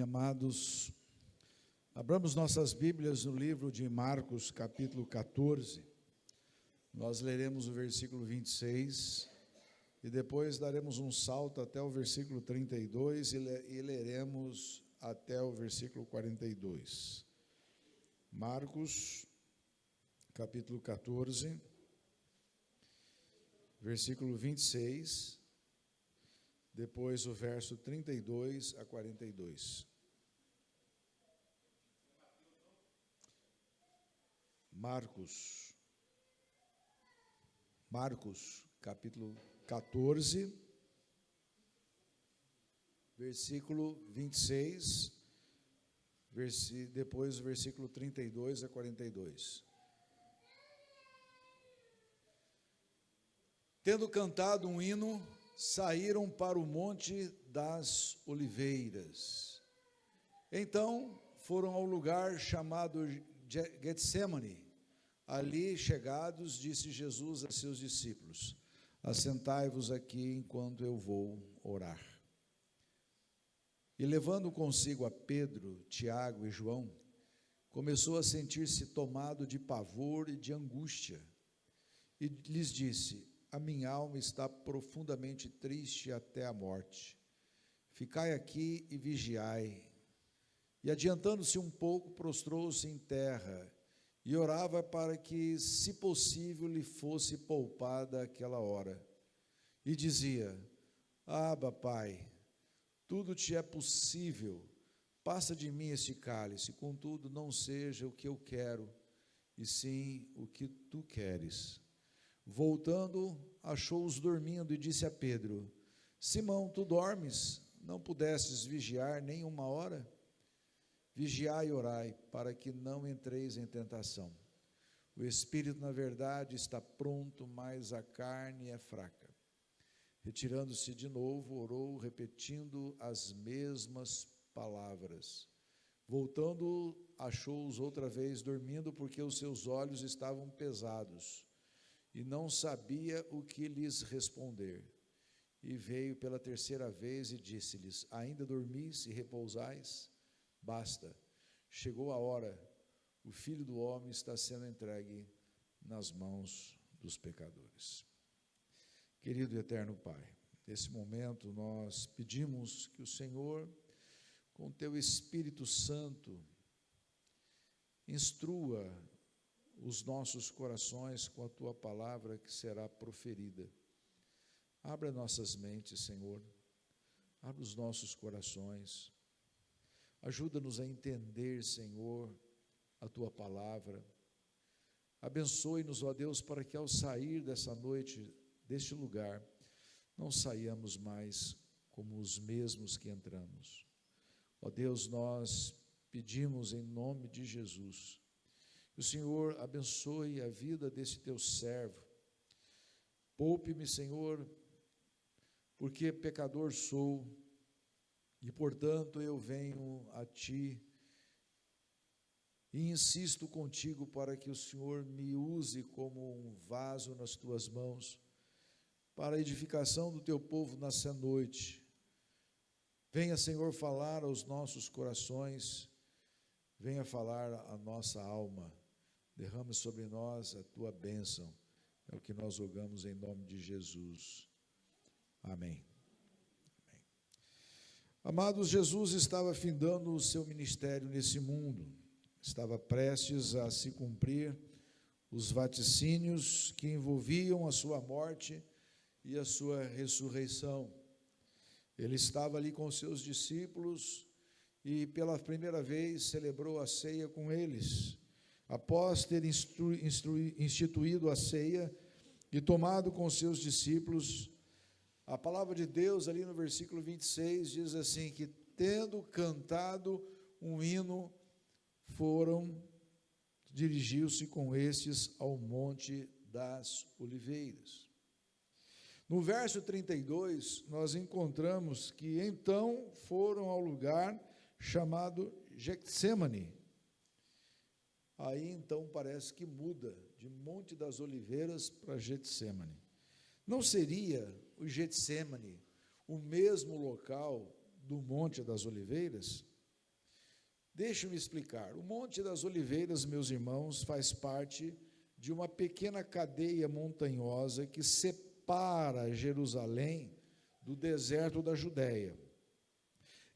amados, abramos nossas Bíblias no livro de Marcos, capítulo 14. Nós leremos o versículo 26 e depois daremos um salto até o versículo 32 e leremos até o versículo 42. Marcos, capítulo 14, versículo 26, depois o verso 32 a 42. Marcos, capítulo 14, versículo 26, depois o versículo 32 a 42. Tendo cantado um hino, saíram para o Monte das Oliveiras. Então foram ao lugar chamado Getsemane. Ali chegados, disse Jesus a seus discípulos: assentai-vos aqui enquanto eu vou orar. E levando consigo a Pedro, Tiago e João, começou a sentir-se tomado de pavor e de angústia. E lhes disse: a minha alma está profundamente triste até a morte. Ficai aqui e vigiai. E adiantando-se um pouco, prostrou-se em terra e orava para que, se possível, lhe fosse poupada aquela hora. E dizia: Abba, Pai, tudo te é possível, passa de mim este cálice, contudo não seja o que eu quero, e sim o que tu queres. Voltando, achou-os dormindo e disse a Pedro: Simão, tu dormes? Não pudestes vigiar nem uma hora? Vigiai e orai, para que não entreis em tentação. O espírito, na verdade, está pronto, mas a carne é fraca. Retirando-se de novo, orou, repetindo as mesmas palavras. Voltando, achou-os outra vez dormindo, porque os seus olhos estavam pesados, e não sabia o que lhes responder. E veio pela terceira vez e disse-lhes: ainda dormis e repousais? Basta, chegou a hora, o Filho do Homem está sendo entregue nas mãos dos pecadores. Querido e eterno Pai, nesse momento nós pedimos que o Senhor, com teu Espírito Santo, instrua os nossos corações com a tua palavra que será proferida. Abra nossas mentes, Senhor, abra os nossos corações. Ajuda-nos a entender, Senhor, a Tua palavra. Abençoe-nos, ó Deus, para que ao sair dessa noite, deste lugar, não saiamos mais como os mesmos que entramos. Ó Deus, nós pedimos em nome de Jesus, que o Senhor abençoe a vida desse Teu servo. Poupe-me, Senhor, porque pecador sou, e, portanto, eu venho a Ti e insisto contigo para que o Senhor me use como um vaso nas Tuas mãos, para a edificação do Teu povo nessa noite. Venha, Senhor, falar aos nossos corações, venha falar à nossa alma, derrame sobre nós a Tua bênção, é o que nós rogamos em nome de Jesus. Amém. Amados, Jesus estava findando o seu ministério nesse mundo, estava prestes a se cumprir os vaticínios que envolviam a sua morte e a sua ressurreição. Ele estava ali com os seus discípulos e pela primeira vez celebrou a ceia com eles. Após ter instituído a ceia e tomado com os seus discípulos, a palavra de Deus ali no versículo 26 diz assim, que tendo cantado um hino, dirigiu-se com estes ao Monte das Oliveiras. No verso 32, nós encontramos que então foram ao lugar chamado Getsemane. Aí então parece que muda de Monte das Oliveiras para Getsemane. Não seria o Getsemane o mesmo local do Monte das Oliveiras? Deixe-me explicar. O Monte das Oliveiras, meus irmãos, faz parte de uma pequena cadeia montanhosa que separa Jerusalém do deserto da Judéia.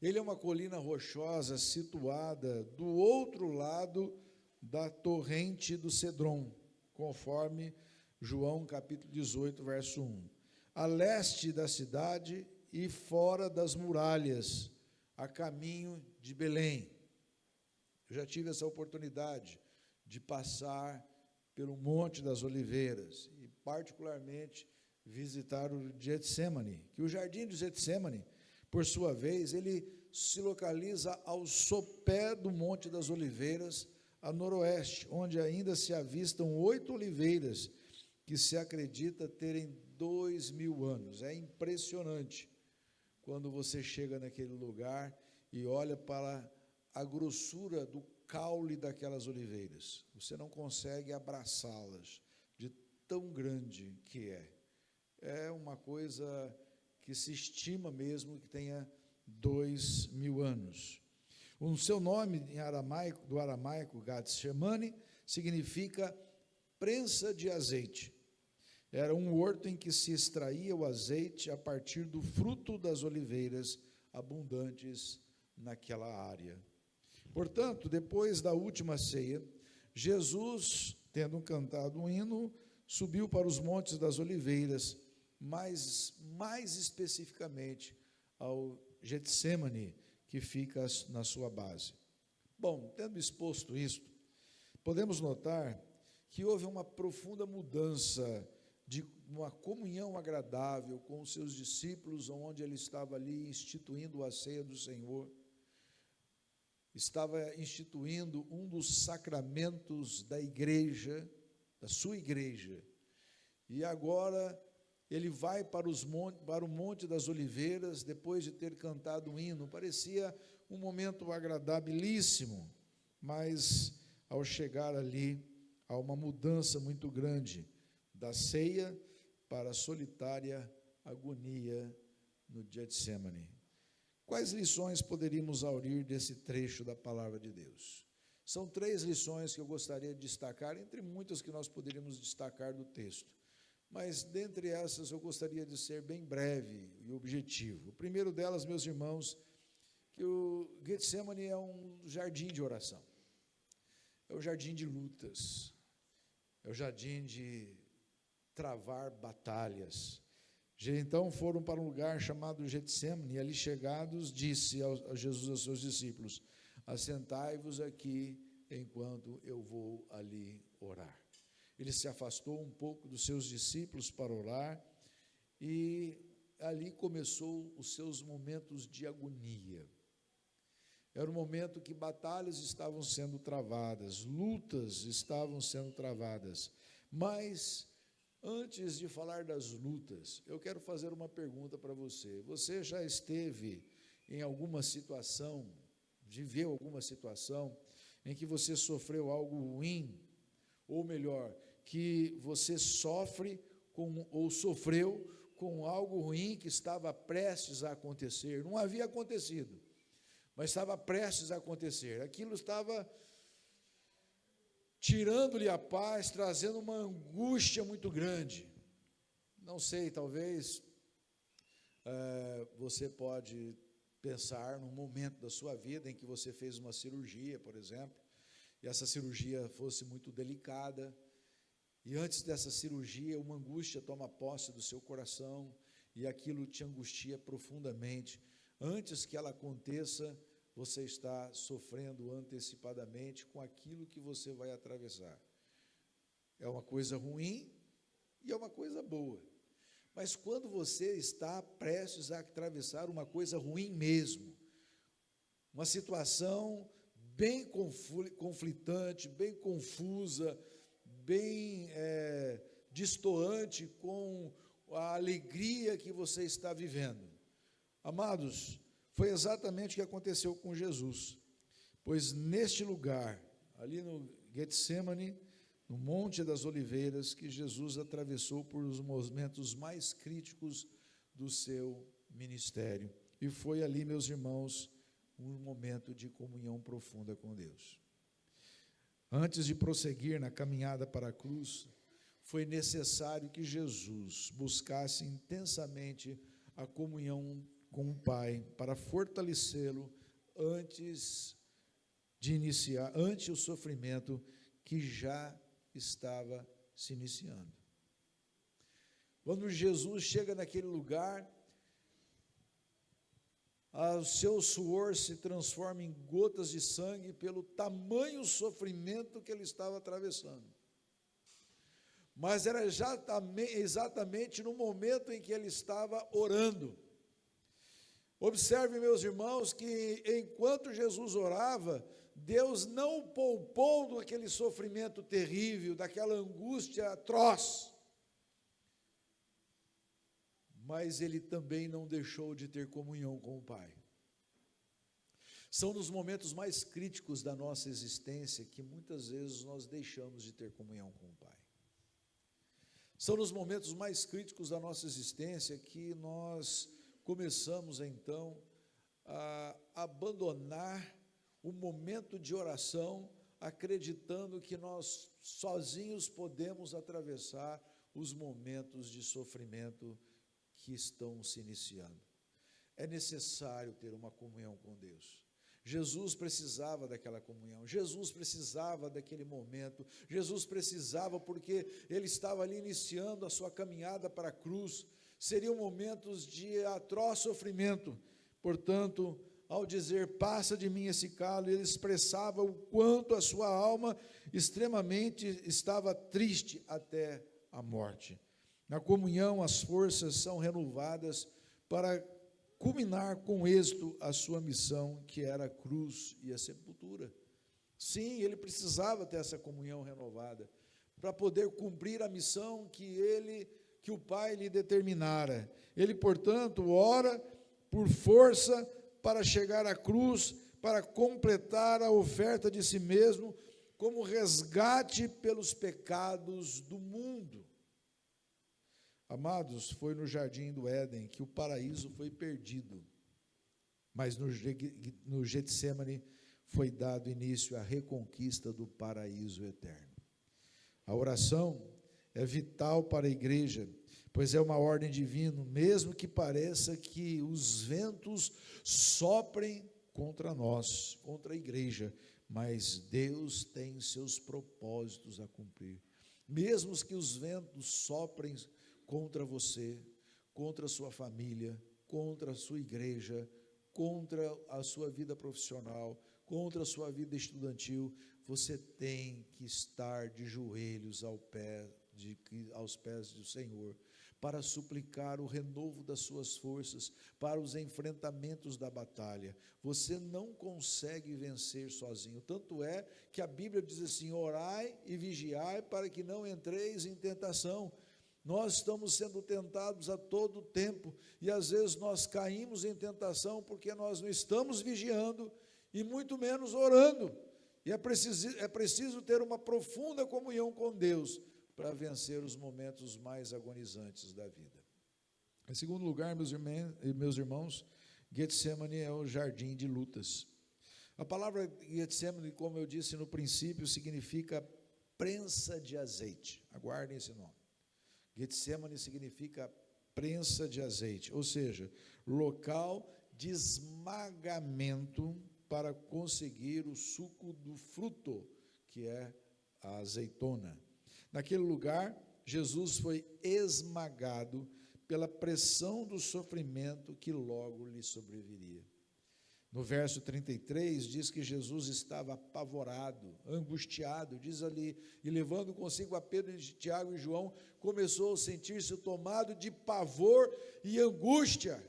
Ele é uma colina rochosa situada do outro lado da torrente do Cedron, conforme João capítulo 18, verso 1. A leste da cidade e fora das muralhas, a caminho de Belém. Eu já tive essa oportunidade de passar pelo Monte das Oliveiras e particularmente visitar o Getsemane, que o Jardim de Getsemane, por sua vez, ele se localiza ao sopé do Monte das Oliveiras, a noroeste, onde ainda se avistam 8 oliveiras, que se acredita terem 2000 anos. É impressionante quando você chega naquele lugar e olha para a grossura do caule daquelas oliveiras. Você não consegue abraçá-las, de tão grande que é. É uma coisa que se estima mesmo que tenha 2000 anos. O seu nome em aramaico, do aramaico, Getsemane, significa prensa de azeite. Era um horto em que se extraía o azeite a partir do fruto das oliveiras abundantes naquela área. Portanto, depois da última ceia, Jesus, tendo cantado um hino, subiu para os montes das oliveiras, mas mais especificamente ao Getsemane, que fica na sua base. Bom, tendo exposto isto, podemos notar que houve uma profunda mudança de uma comunhão agradável com os seus discípulos, onde ele estava ali instituindo a ceia do Senhor, estava instituindo um dos sacramentos da igreja, da sua igreja, e agora ele vai para o Monte das Oliveiras, depois de ter cantado um hino. Parecia um momento agradabilíssimo, mas ao chegar ali, há uma mudança muito grande da ceia para a solitária agonia no Getsemane. Quais lições poderíamos aurir desse trecho da palavra de Deus? São 3 lições que eu gostaria de destacar, entre muitas que nós poderíamos destacar do texto. Mas, dentre essas, eu gostaria de ser bem breve e objetivo. O primeiro delas, meus irmãos, que o Getsemane é um jardim de oração. É o jardim de lutas. É o jardim de travar batalhas. Então foram para um lugar chamado Getsemane, e ali chegados, disse a Jesus aos seus discípulos: assentai-vos aqui enquanto eu vou ali orar. Ele se afastou um pouco dos seus discípulos para orar, e ali começou os seus momentos de agonia. Era um momento que batalhas estavam sendo travadas, lutas estavam sendo travadas, mas antes de falar das lutas, eu quero fazer uma pergunta para você. Você já esteve em alguma situação, viveu alguma situação em que você sofreu algo ruim, ou melhor, que você sofre ou sofreu com algo ruim que estava prestes a acontecer? Não havia acontecido, mas estava prestes a acontecer. Aquilo estava tirando-lhe a paz, trazendo uma angústia muito grande. Não sei, talvez você pode pensar num momento da sua vida em que você fez uma cirurgia, por exemplo, e essa cirurgia fosse muito delicada, e antes dessa cirurgia uma angústia toma posse do seu coração, e aquilo te angustia profundamente. Antes que ela aconteça, você está sofrendo antecipadamente com aquilo que você vai atravessar. É uma coisa ruim e é uma coisa boa. Mas quando você está prestes a atravessar uma coisa ruim mesmo, uma situação bem conflitante, bem confusa, bem destoante com a alegria que você está vivendo. Amados, foi exatamente o que aconteceu com Jesus, pois neste lugar, ali no Getsemane, no Monte das Oliveiras, que Jesus atravessou por os momentos mais críticos do seu ministério. E foi ali, meus irmãos, um momento de comunhão profunda com Deus. Antes de prosseguir na caminhada para a cruz, foi necessário que Jesus buscasse intensamente a comunhão com o Pai para fortalecê-lo antes o sofrimento que já estava se iniciando. Quando Jesus chega naquele lugar, o seu suor se transforma em gotas de sangue pelo tamanho sofrimento que ele estava atravessando. Mas era exatamente no momento em que ele estava orando. Observe, meus irmãos, que enquanto Jesus orava, Deus não o poupou daquele sofrimento terrível, daquela angústia atroz. Mas ele também não deixou de ter comunhão com o Pai. São nos momentos mais críticos da nossa existência que muitas vezes nós deixamos de ter comunhão com o Pai. São nos momentos mais críticos da nossa existência que nós começamos então a abandonar o momento de oração, acreditando que nós sozinhos podemos atravessar os momentos de sofrimento que estão se iniciando. É necessário ter uma comunhão com Deus. Jesus precisava daquela comunhão, Jesus precisava daquele momento, Jesus precisava porque ele estava ali iniciando a sua caminhada para a cruz. Seriam momentos de atroz sofrimento. Portanto, ao dizer, passa de mim esse cálice, ele expressava o quanto a sua alma extremamente estava triste até a morte. Na comunhão, as forças são renovadas para culminar com êxito a sua missão, que era a cruz e a sepultura. Sim, ele precisava ter essa comunhão renovada, para poder cumprir a missão que o Pai lhe determinara. Ele, portanto, ora por força para chegar à cruz, para completar a oferta de si mesmo, como resgate pelos pecados do mundo. Amados, foi no jardim do Éden que o paraíso foi perdido, mas no Getsêmani foi dado início à reconquista do paraíso eterno. A oração é vital para a igreja, pois é uma ordem divina, mesmo que pareça que os ventos soprem contra nós, contra a igreja, mas Deus tem seus propósitos a cumprir. Mesmo que os ventos soprem contra você, contra a sua família, contra a sua igreja, contra a sua vida profissional, contra a sua vida estudantil, você tem que estar de joelhos aos pés do Senhor, para suplicar o renovo das suas forças, para os enfrentamentos da batalha. Você não consegue vencer sozinho, tanto é que a Bíblia diz assim, orai e vigiai para que não entreis em tentação. Nós estamos sendo tentados a todo tempo, e às vezes nós caímos em tentação porque nós não estamos vigiando, e muito menos orando, e é preciso ter uma profunda comunhão com Deus, para vencer os momentos mais agonizantes da vida. Em segundo lugar, meus irmãos, Getsêmani é o jardim de lutas. A palavra Getsêmani, como eu disse no princípio, significa prensa de azeite. Aguardem esse nome. Getsêmani significa prensa de azeite, ou seja, local de esmagamento para conseguir o suco do fruto, que é a azeitona. Naquele lugar, Jesus foi esmagado pela pressão do sofrimento que logo lhe sobreviria. No verso 33, diz que Jesus estava apavorado, angustiado, diz ali, e levando consigo a Pedro, Tiago e João, começou a sentir-se tomado de pavor e angústia.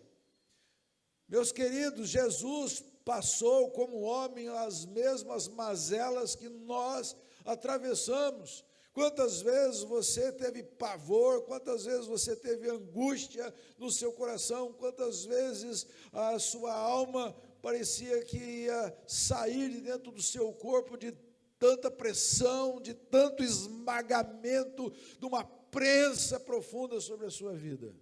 Meus queridos, Jesus passou como homem as mesmas mazelas que nós atravessamos. Quantas vezes você teve pavor, quantas vezes você teve angústia no seu coração, quantas vezes a sua alma parecia que ia sair de dentro do seu corpo de tanta pressão, de tanto esmagamento, de uma prensa profunda sobre a sua vida.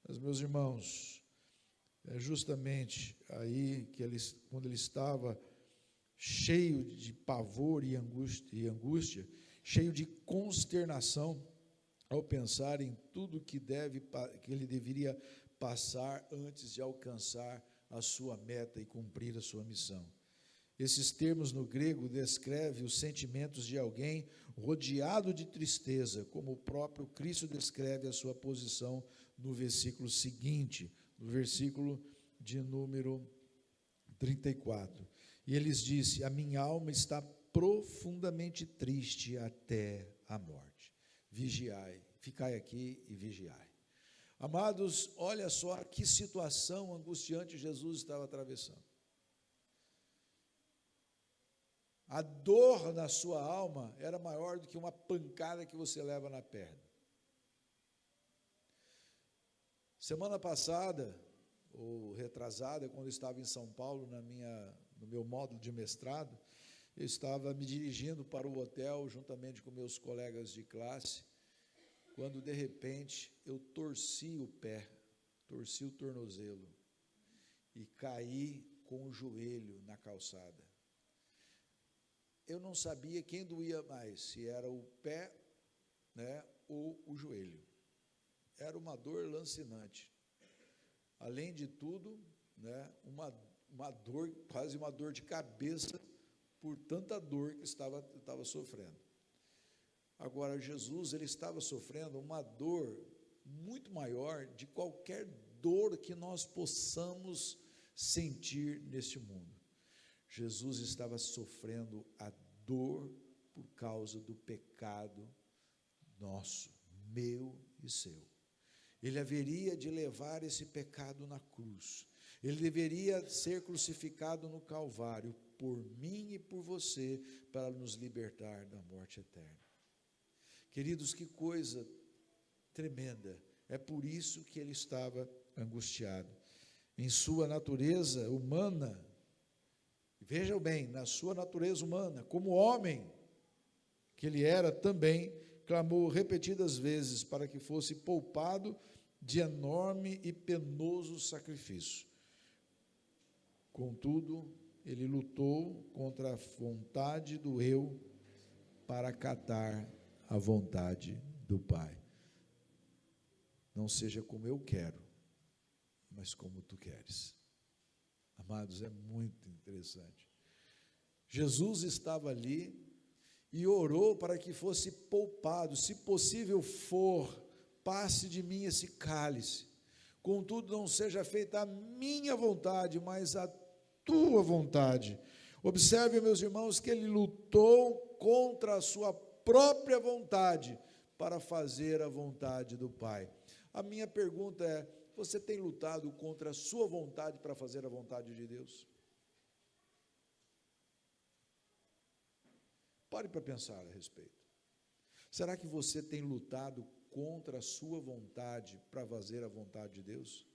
Mas, meus irmãos, é justamente aí que quando ele estava cheio de pavor e angústia, cheio de consternação, ao pensar em tudo que ele deveria passar antes de alcançar a sua meta e cumprir a sua missão. Esses termos no grego descrevem os sentimentos de alguém rodeado de tristeza, como o próprio Cristo descreve a sua posição no versículo seguinte, no versículo de número 34. E ele disse: a minha alma está profundamente triste até a morte. Vigiai, ficai aqui e vigiai. Amados, olha só que situação angustiante Jesus estava atravessando. A dor na sua alma era maior do que uma pancada que você leva na perna. Semana passada, ou retrasada, quando eu estava em São Paulo, no meu módulo de mestrado, eu estava me dirigindo para o hotel, juntamente com meus colegas de classe, quando de repente eu torci o pé, torci o tornozelo e caí com o joelho na calçada. Eu não sabia quem doía mais, se era o pé, ou o joelho. Era uma dor lancinante. Além de tudo, uma dor, quase uma dor de cabeça, por tanta dor que estava sofrendo. Agora, Jesus, ele estava sofrendo uma dor muito maior de qualquer dor que nós possamos sentir neste mundo. Jesus estava sofrendo a dor por causa do pecado nosso, meu e seu. Ele haveria de levar esse pecado na cruz. Ele deveria ser crucificado no Calvário por mim e por você, para nos libertar da morte eterna. Queridos, que coisa tremenda. É por isso que ele estava angustiado. Em sua natureza humana, vejam bem, na sua natureza humana, como homem que ele era, também clamou repetidas vezes para que fosse poupado de enorme e penoso sacrifício. Contudo, ele lutou contra a vontade do eu para acatar a vontade do Pai. Não seja como eu quero, mas como tu queres. Amados, é muito interessante. Jesus estava ali e orou para que fosse poupado, se possível for, passe de mim esse cálice. Contudo, não seja feita a minha vontade, mas a tua vontade. Observe, meus irmãos, que ele lutou contra a sua própria vontade para fazer a vontade do Pai. A minha pergunta é: você tem lutado contra a sua vontade para fazer a vontade de Deus? Pare para pensar a respeito. Será que você tem lutado contra a sua vontade para fazer a vontade de Deus?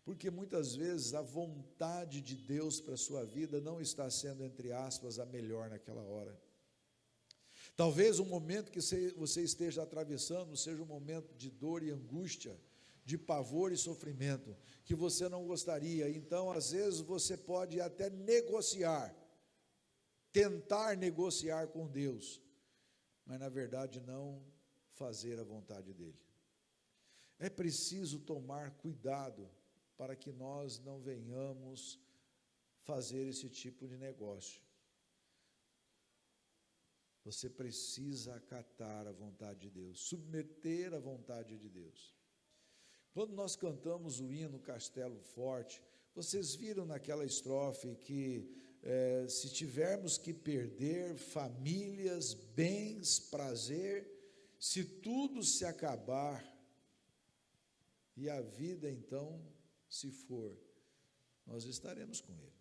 Porque muitas vezes a vontade de Deus para a sua vida não está sendo, entre aspas, a melhor naquela hora. Talvez o momento que você esteja atravessando seja um momento de dor e angústia, de pavor e sofrimento, que você não gostaria. Então, às vezes, você pode até negociar, tentar negociar com Deus, mas na verdade não fazer a vontade dele. É preciso tomar cuidado para que nós não venhamos fazer esse tipo de negócio. Você precisa acatar a vontade de Deus, submeter a vontade de Deus. Quando nós cantamos o hino Castelo Forte, vocês viram naquela estrofe que se tivermos que perder famílias, bens, prazer, se tudo se acabar e a vida então se for, nós estaremos com Ele.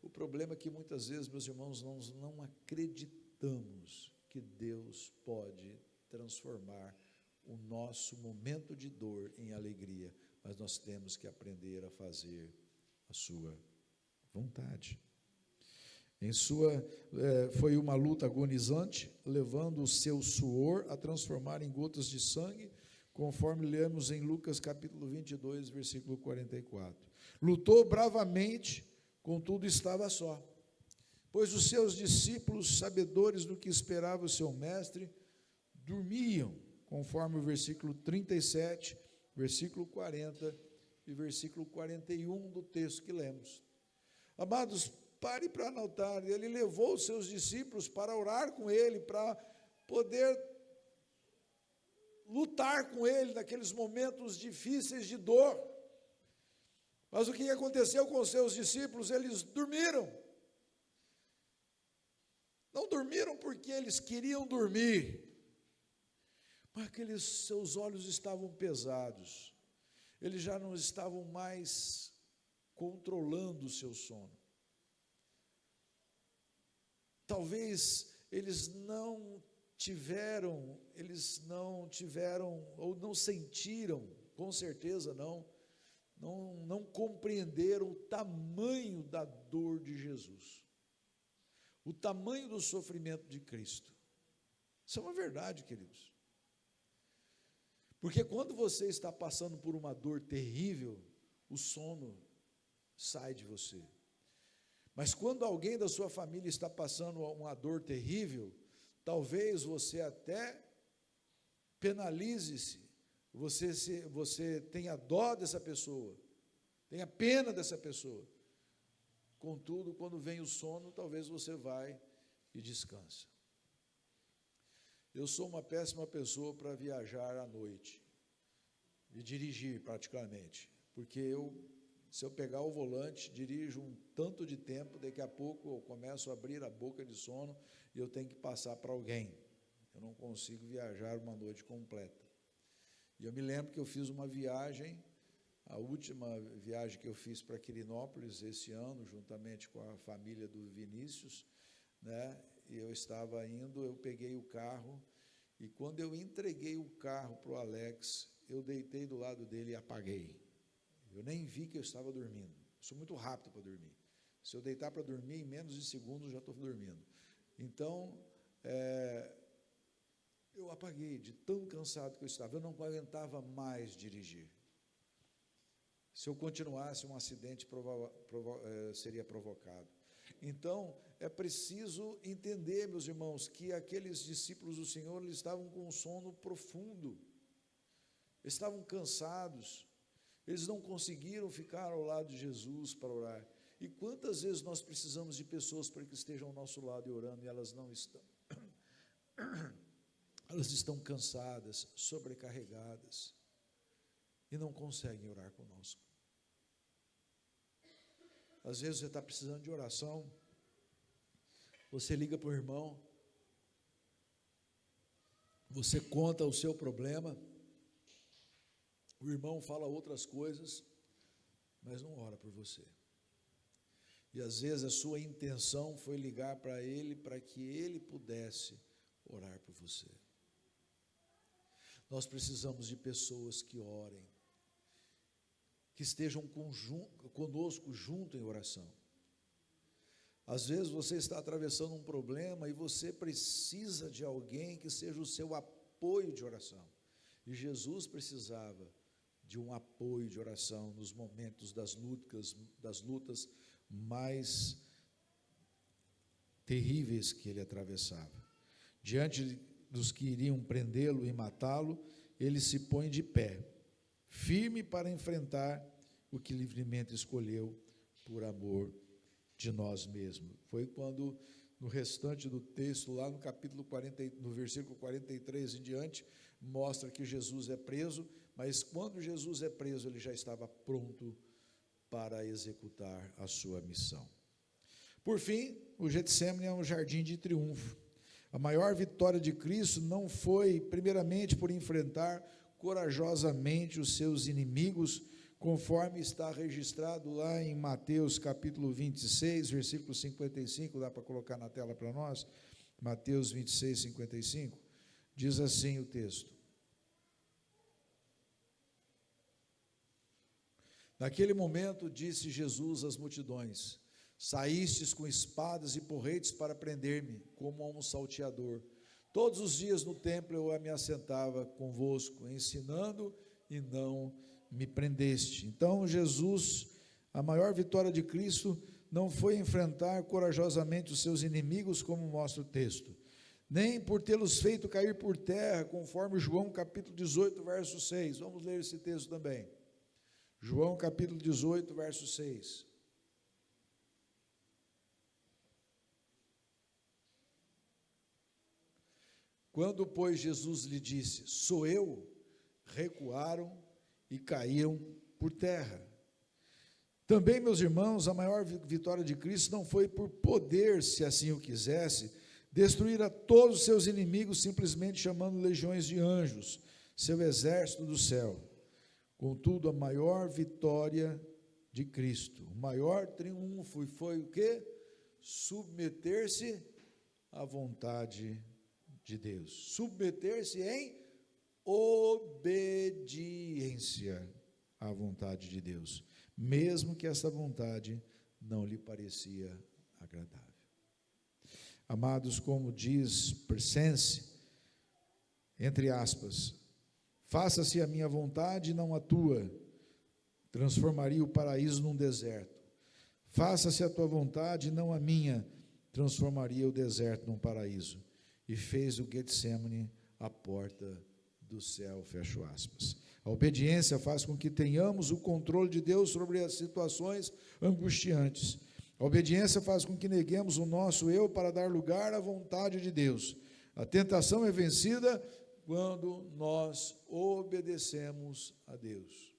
O problema é que muitas vezes, meus irmãos, nós não acreditamos que Deus pode transformar o nosso momento de dor em alegria, mas nós temos que aprender a fazer a sua vontade. Foi uma luta agonizante, levando o seu suor a transformar em gotas de sangue, conforme lemos em Lucas capítulo 22, versículo 44. Lutou bravamente, contudo estava só, pois os seus discípulos, sabedores do que esperava o seu mestre, dormiam, conforme o versículo 37, versículo 40 e versículo 41 do texto que lemos. Amados, pare para anotar, ele levou os seus discípulos para orar com ele, para poder lutar com ele naqueles momentos difíceis de dor. Mas o que aconteceu com os seus discípulos? Eles dormiram. Não dormiram porque eles queriam dormir, mas aqueles seus olhos estavam pesados. Eles já não estavam mais controlando o seu sono. Talvez eles não tiveram, ou não sentiram, com certeza não compreenderam o tamanho da dor de Jesus, o tamanho do sofrimento de Cristo. Isso é uma verdade, queridos. Porque quando você está passando por uma dor terrível, o sono sai de você. Mas quando alguém da sua família está passando uma dor terrível, talvez você até penalize-se, você tenha dó dessa pessoa, tenha pena dessa pessoa. Contudo, quando vem o sono, talvez você vai e descansa. Eu sou uma péssima pessoa para viajar à noite e dirigir praticamente, porque se eu pegar o volante, dirijo um tanto de tempo, daqui a pouco eu começo a abrir a boca de sono e eu tenho que passar para alguém. Eu não consigo viajar uma noite completa. E eu me lembro que eu fiz uma viagem, a última viagem que eu fiz para Quirinópolis esse ano, juntamente com a família do Vinícius, né? E eu estava indo, eu peguei o carro, e quando eu entreguei o carro para o Alex, eu deitei do lado dele e apaguei. Eu nem vi que eu estava dormindo. Sou muito rápido para dormir. Se eu deitar para dormir, em menos de segundos, já estou dormindo. Então, eu apaguei de tão cansado que eu estava. Eu não aguentava mais dirigir. Se eu continuasse, um acidente seria provocado. Então, é preciso entender, meus irmãos, que aqueles discípulos do Senhor, eles estavam com um sono profundo. Estavam cansados. Eles não conseguiram ficar ao lado de Jesus para orar. E quantas vezes nós precisamos de pessoas para que estejam ao nosso lado e orando, e elas não estão. Elas estão cansadas, sobrecarregadas, e não conseguem orar conosco. Às vezes você está precisando de oração, você liga para o irmão, você conta o seu problema, o irmão fala outras coisas, mas não ora por você. E às vezes a sua intenção foi ligar para ele, para que ele pudesse orar por você. Nós precisamos de pessoas que orem, que estejam conosco junto em oração. Às vezes você está atravessando um problema e você precisa de alguém que seja o seu apoio de oração. E Jesus precisava de um apoio de oração nos momentos das lutas mais terríveis que ele atravessava. Diante dos que iriam prendê-lo e matá-lo, ele se põe de pé, firme para enfrentar o que livremente escolheu por amor de nós mesmos. Foi quando, no restante do texto, lá no capítulo 40, no versículo 43 em diante, mostra que Jesus é preso, mas quando Jesus é preso, ele já estava pronto para executar a sua missão. Por fim, o Getsêmani é um jardim de triunfo. A maior vitória de Cristo não foi, primeiramente, por enfrentar corajosamente os seus inimigos, conforme está registrado lá em Mateus capítulo 26, versículo 55, dá para colocar na tela para nós? Mateus 26, 55, diz assim o texto: naquele momento disse Jesus às multidões: saístes com espadas e porretes para prender-me, como a um salteador. Todos os dias no templo eu me assentava convosco, ensinando, e não me prendeste. Então, Jesus, a maior vitória de Cristo não foi enfrentar corajosamente os seus inimigos, como mostra o texto, nem por tê-los feito cair por terra, conforme João capítulo 18, verso 6. Vamos ler esse texto também. João capítulo 18, verso 6. Quando, pois, Jesus lhe disse, sou eu, recuaram e caíram por terra. Também, meus irmãos, a maior vitória de Cristo não foi por poder, se assim o quisesse, destruir a todos os seus inimigos, simplesmente chamando legiões de anjos, seu exército do céu. Contudo, a maior vitória de Cristo, o maior triunfo foi o quê? Submeter-se à vontade de Deus. Submeter-se em obediência à vontade de Deus, mesmo que essa vontade não lhe parecia agradável. Amados, como diz Persense, entre aspas, faça-se a minha vontade e não a tua, transformaria o paraíso num deserto. Faça-se a tua vontade e não a minha, transformaria o deserto num paraíso. E fez o Getsemane a porta do céu, fecho aspas. A obediência faz com que tenhamos o controle de Deus sobre as situações angustiantes. A obediência faz com que neguemos o nosso eu para dar lugar à vontade de Deus. A tentação é vencida quando nós obedecemos a Deus.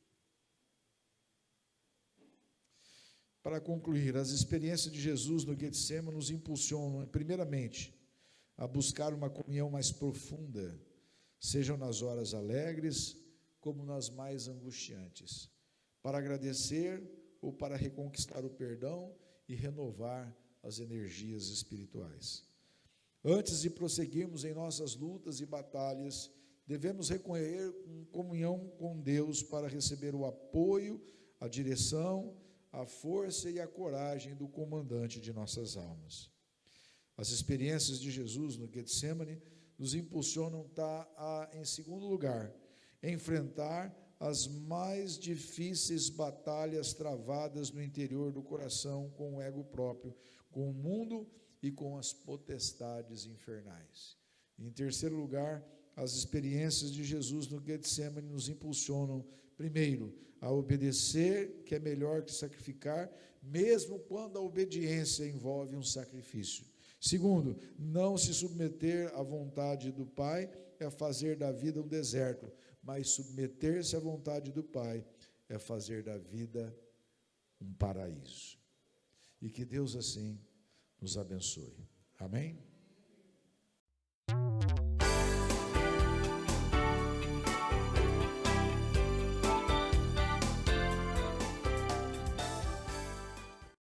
Para concluir, as experiências de Jesus no Getsemane nos impulsionam, primeiramente, a buscar uma comunhão mais profunda, sejam nas horas alegres, como nas mais angustiantes, para agradecer ou para reconquistar o perdão e renovar as energias espirituais. Antes de prosseguirmos em nossas lutas e batalhas, devemos recorrer em comunhão com Deus para receber o apoio, a direção, a força e a coragem do comandante de nossas almas. As experiências de Jesus no Getsemane nos impulsionam em segundo lugar, enfrentar as mais difíceis batalhas travadas no interior do coração com o ego próprio, com o mundo e com as potestades infernais. Em terceiro lugar, as experiências de Jesus no Getsemane nos impulsionam, primeiro, a obedecer, que é melhor que sacrificar, mesmo quando a obediência envolve um sacrifício. Segundo, não se submeter à vontade do Pai é fazer da vida um deserto, mas submeter-se à vontade do Pai é fazer da vida um paraíso. E que Deus assim nos abençoe. Amém?